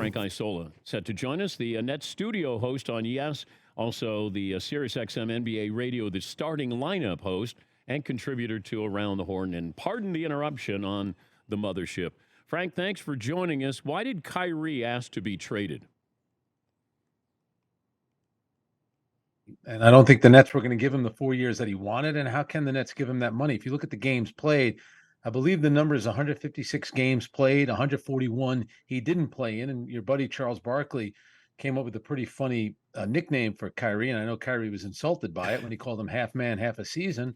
Frank Isola, set to join us, the Nets studio host on Yes, also the SiriusXM NBA radio, the starting lineup host and contributor to Around the Horn. And pardon the interruption on the mothership. Frank, thanks for joining us. Why did Kyrie ask to be traded? And I don't think the Nets were going to give him the 4 years that he wanted. And how can the Nets give him that money? If you look at the games played, I believe the number is 156 games played, 141 he didn't play in. And your buddy Charles Barkley came up with a pretty funny nickname for Kyrie. And I know Kyrie was insulted by it when he called him half man, half a season.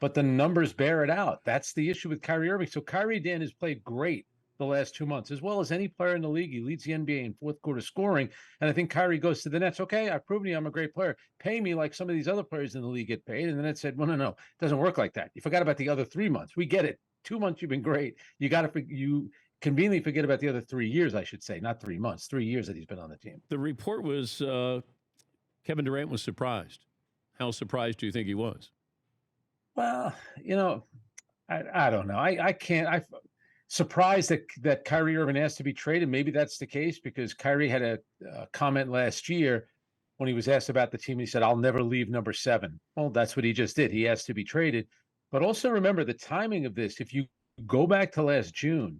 But the numbers bear it out. That's the issue with Kyrie Irving. So Kyrie, Dan, has played great the last 2 months, as well as any player in the league. He leads the NBA in fourth quarter scoring. And I think Kyrie goes to the Nets. Okay, I've proven you I'm a great player. Pay me like some of these other players in the league get paid. And the Nets said, well, no, it doesn't work like that. You forgot about the other 3 months. We get it. 2 months you've been great. You conveniently forget about the other 3 years, I should say, not 3 months, 3 years that he's been on the team. The report was Kevin Durant was surprised. How surprised do you think he was? Well, I don't know. I can't. Surprised that Kyrie Irving asked to be traded. Maybe that's the case because Kyrie had a comment last year when he was asked about the team. He said, I'll never leave number 7. Well, that's what he just did. He asked to be traded. But also remember the timing of this. If you go back to last June,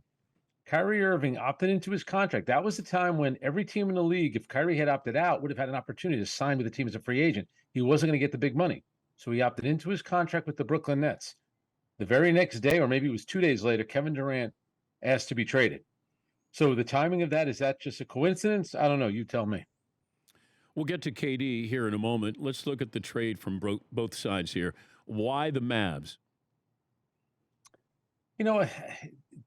Kyrie Irving opted into his contract. That was the time when every team in the league, if Kyrie had opted out, would have had an opportunity to sign with the team as a free agent. He wasn't going to get the big money. So he opted into his contract with the Brooklyn Nets. The very next day, or maybe it was 2 days later, Kevin Durant asked to be traded. So the timing of that, is that just a coincidence? I don't know. You tell me. We'll get to KD here in a moment. Let's look at the trade from both sides here. Why the Mavs?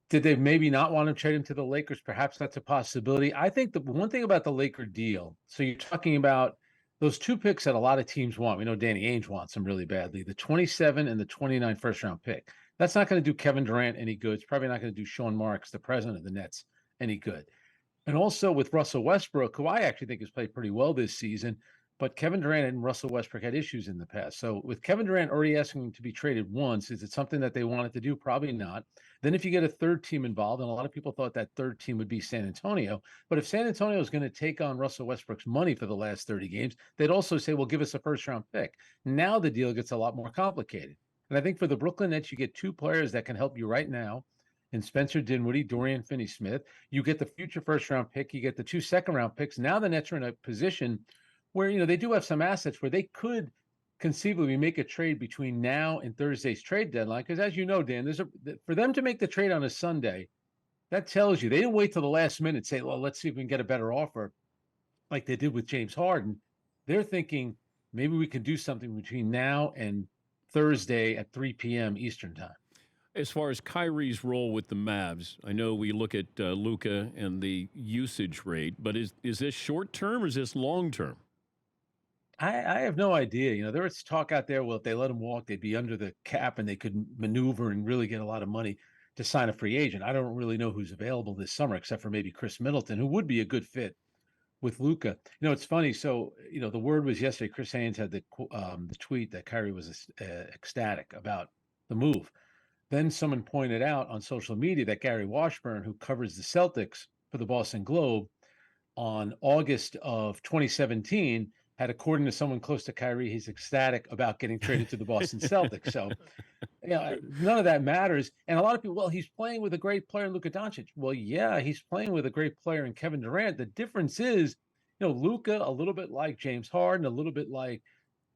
Did they maybe not want to trade him to the Lakers? Perhaps that's a possibility. I think the one thing about the Laker deal, so you're talking about those 2 picks that a lot of teams want. We know Danny Ainge wants them really badly, the 27 and the 29 first-round pick. That's not going to do Kevin Durant any good. It's probably not going to do Sean Marks, the president of the Nets, any good. And also with Russell Westbrook, who I actually think has played pretty well this season, but Kevin Durant and Russell Westbrook had issues in the past. So with Kevin Durant already asking to be traded once, is it something that they wanted to do? Probably not. Then if you get a third team involved, and a lot of people thought that third team would be San Antonio, but if San Antonio is going to take on Russell Westbrook's money for the last 30 games, they'd also say, well, give us a first-round pick. Now the deal gets a lot more complicated. And I think for the Brooklyn Nets, you get 2 players that can help you right now in Spencer Dinwiddie, Dorian Finney-Smith. You get the future first-round pick. You get the 2 second-round picks. Now the Nets are in a position where, they do have some assets where they could conceivably make a trade between now and Thursday's trade deadline. Because as you know, Dan, for them to make the trade on a Sunday, that tells you they didn't wait till the last minute and say, well, let's see if we can get a better offer like they did with James Harden. They're thinking maybe we can do something between now and Thursday at 3 p.m. Eastern time. As far as Kyrie's role with the Mavs, I know we look at Luka and the usage rate, but is this short term or is this long term? I have no idea. There was talk out there, well, if they let him walk, they'd be under the cap and they could maneuver and really get a lot of money to sign a free agent. I don't really know who's available this summer, except for maybe Chris Middleton, who would be a good fit with Luka. It's funny. So, the word was yesterday, Chris Haynes had the tweet that Kyrie was ecstatic about the move. Then someone pointed out on social media that Gary Washburn, who covers the Celtics for the Boston Globe, on August of 2017, had, according to someone close to Kyrie, he's ecstatic about getting traded to the Boston Celtics. So, none of that matters. And a lot of people, well, he's playing with a great player in Luka Doncic. Well, yeah, he's playing with a great player in Kevin Durant. The difference is, Luka, a little bit like James Harden, a little bit like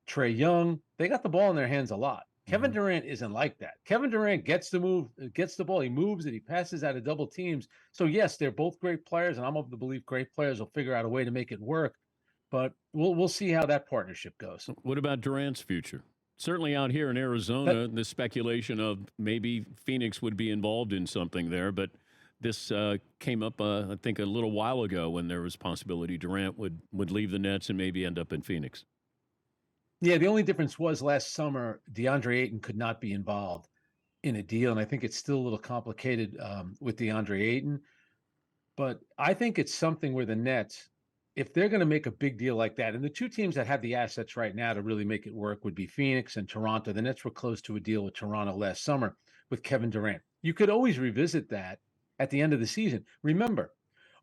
Trae Young, they got the ball in their hands a lot. Kevin Durant isn't like that. Kevin Durant gets the ball, he moves it, he passes out of double teams. So yes, they're both great players, and I'm of the belief great players will figure out a way to make it work. But we'll see how that partnership goes. What about Durant's future? Certainly out here in Arizona, the speculation of maybe Phoenix would be involved in something there, but this came up, I think, a little while ago when there was possibility Durant would leave the Nets and maybe end up in Phoenix. Yeah, the only difference was last summer, DeAndre Ayton could not be involved in a deal, and I think it's still a little complicated with DeAndre Ayton. But I think it's something where the Nets, if they're going to make a big deal like that, and the 2 teams that have the assets right now to really make it work would be Phoenix and Toronto. The Nets were close to a deal with Toronto last summer with Kevin Durant. You could always revisit that at the end of the season. Remember,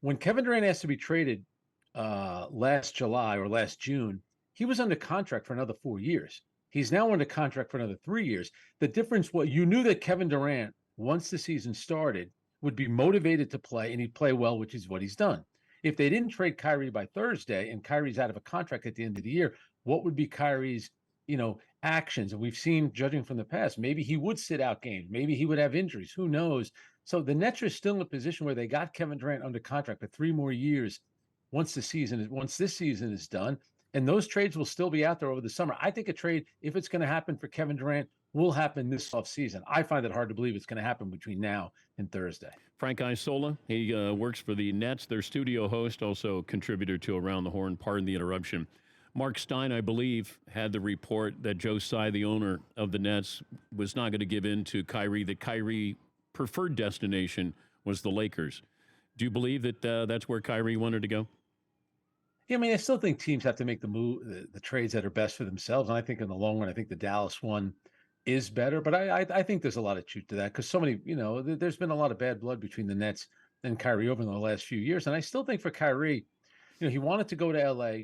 when Kevin Durant asked to be traded last July or last June, he was under contract for another 4 years. He's now under contract for another 3 years. The difference was you knew that Kevin Durant, once the season started, would be motivated to play and he'd play well, which is what he's done. If they didn't trade Kyrie by Thursday and Kyrie's out of a contract at the end of the year, what would be Kyrie's, actions? And we've seen, judging from the past, maybe he would sit out games. Maybe he would have injuries. Who knows? So the Nets are still in a position where they got Kevin Durant under contract for 3 more years once this season is done. And those trades will still be out there over the summer. I think a trade, if it's going to happen for Kevin Durant, will happen this offseason. I find it hard to believe it's going to happen between now and Thursday. Frank Isola, he works for the Nets, their studio host, also contributor to Around the Horn. Pardon the interruption. Mark Stein, I believe, had the report that Joe Tsai, the owner of the Nets, was not going to give in to Kyrie, that Kyrie preferred destination was the Lakers. Do you believe that that's where Kyrie wanted to go? Yeah, I mean, I still think teams have to make the trades that are best for themselves. And I think in the long run, I think the Dallas one is better. But I think there's a lot of truth to that because so many, there's been a lot of bad blood between the Nets and Kyrie over the last few years. And I still think for Kyrie, he wanted to go to LA.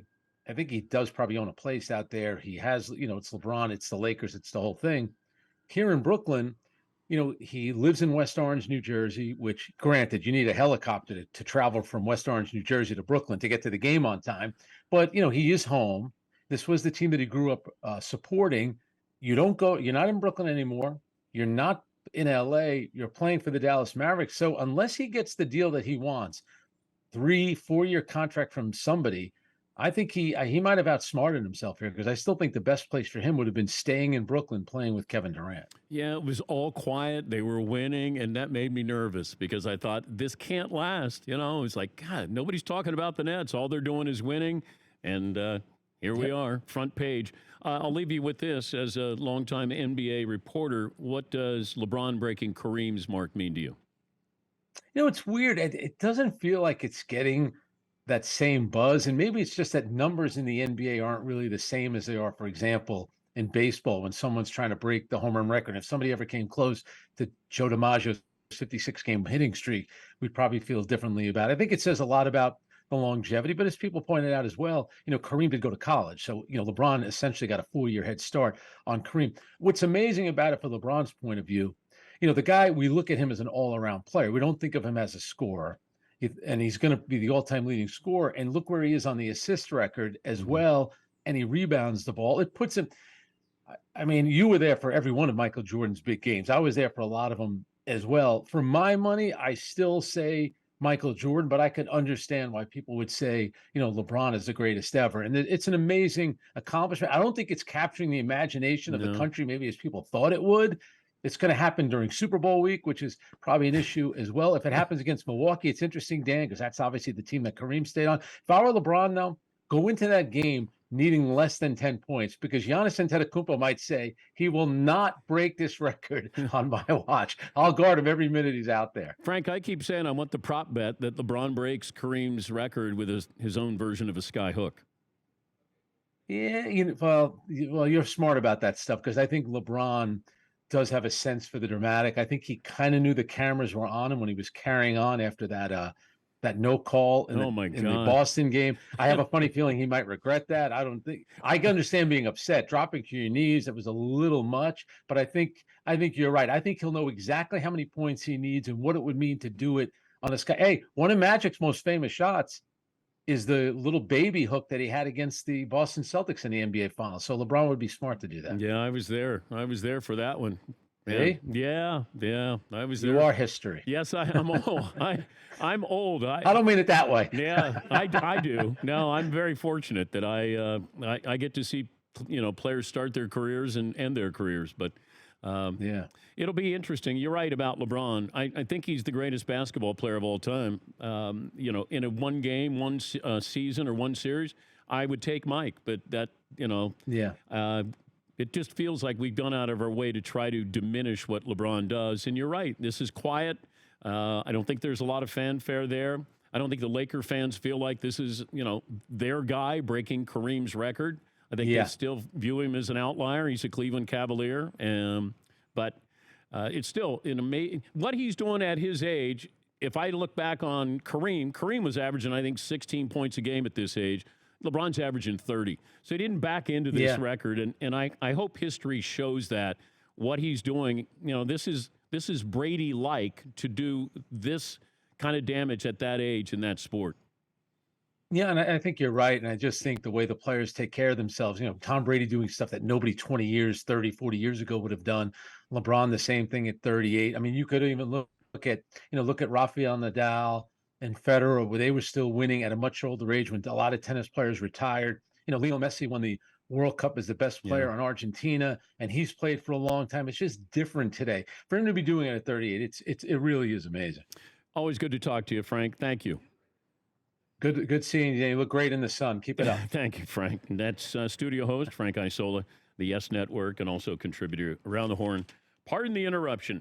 I think he does probably own a place out there. He has, it's LeBron, it's the Lakers, it's the whole thing. Here in Brooklyn, he lives in West Orange, New Jersey, which granted, you need a helicopter to travel from West Orange, New Jersey to Brooklyn to get to the game on time. But, he is home. This was the team that he grew up supporting. You're not in Brooklyn anymore. You're not in LA. You're playing for the Dallas Mavericks. So unless he gets the deal that he wants, 3-4-year contract from somebody, I think he might have outsmarted himself here because I still think the best place for him would have been staying in Brooklyn playing with Kevin Durant. Yeah, it was all quiet. They were winning, and that made me nervous because I thought this can't last. It's like, God, nobody's talking about the Nets. All they're doing is winning, and here we are, front page. I'll leave you with this. As a longtime NBA reporter, what does LeBron breaking Kareem's mark mean to you? It's weird. It doesn't feel like it's getting that same buzz. And maybe it's just that numbers in the NBA aren't really the same as they are, for example, in baseball when someone's trying to break the home run record. If somebody ever came close to Joe DiMaggio's 56-game hitting streak, we'd probably feel differently about it. I think it says a lot about the longevity, but as people pointed out as well, Kareem did go to college. So, LeBron essentially got a 4-year head start on Kareem. What's amazing about it from LeBron's point of view, the guy, we look at him as an all-around player. We don't think of him as a scorer. And he's going to be the all-time leading scorer. And look where he is on the assist record as well. And he rebounds the ball. It puts him, I mean, you were there for every one of Michael Jordan's big games. I was there for a lot of them as well. For my money, I still say Michael Jordan, but I could understand why people would say, LeBron is the greatest ever. And it's an amazing accomplishment. I don't think it's capturing the imagination of the country, maybe as people thought it would. It's going to happen during Super Bowl week, which is probably an issue as well. If it happens against Milwaukee, it's interesting, Dan, because that's obviously the team that Kareem stayed on. If I were LeBron now, go into that game needing less than 10 points because Giannis Antetokounmpo might say he will not break this record on my watch. I'll guard him every minute he's out there. Frank, I keep saying I want the prop bet that LeBron breaks Kareem's record with his own version of a sky hook. Yeah, well, you're smart about that stuff because I think LeBron does have a sense for the dramatic. I think he kind of knew the cameras were on him when he was carrying on after that no call in the Boston game. I have a funny feeling he might regret that. I understand being upset, dropping to your knees. It was a little much, but I think you're right. I think he'll know exactly how many points he needs and what it would mean to do it on a sky. Hey, one of Magic's most famous shots is the little baby hook that he had against the Boston Celtics in the NBA Finals. So LeBron would be smart to do that. Yeah, I was there. I was there for that one. Hey? Yeah. I was there. You are history. Yes, I'm old. I'm old. I don't mean it that way. Yeah, I do. No, I'm very fortunate that I get to see players start their careers and end their careers. But yeah, it'll be interesting. You're right about LeBron. I think he's the greatest basketball player of all time. In a one game, one season, or one series, I would take Mike. But that, it just feels like we've gone out of our way to try to diminish what LeBron does. And you're right. This is quiet. I don't think there's a lot of fanfare there. I don't think the Laker fans feel like this is, their guy breaking Kareem's record. I think they still view him as an outlier. He's a Cleveland Cavalier. But it's still what he's doing at his age if I look back on Kareem was averaging, I think, 16 points a game at this age. LeBron's averaging 30. So he didn't back into this record. And I hope history shows that what he's doing, this is Brady-like to do this kind of damage at that age in that sport. Yeah, and I think you're right. And I just think the way the players take care of themselves, Tom Brady doing stuff that nobody 20 years, 30, 40 years ago would have done. LeBron, the same thing at 38. I mean, you could even look at Rafael Nadal and Federer, where they were still winning at a much older age when a lot of tennis players retired. Lionel Messi won the World Cup as the best player on Argentina, and he's played for a long time. It's just different today. For him to be doing it at 38, it really is amazing. Always good to talk to you, Frank. Thank you. Good seeing you. You look great in the sun. Keep it up. Thank you, Frank. That's studio host Frank Isola, the Yes Network, and also contributor around the horn. Pardon the interruption.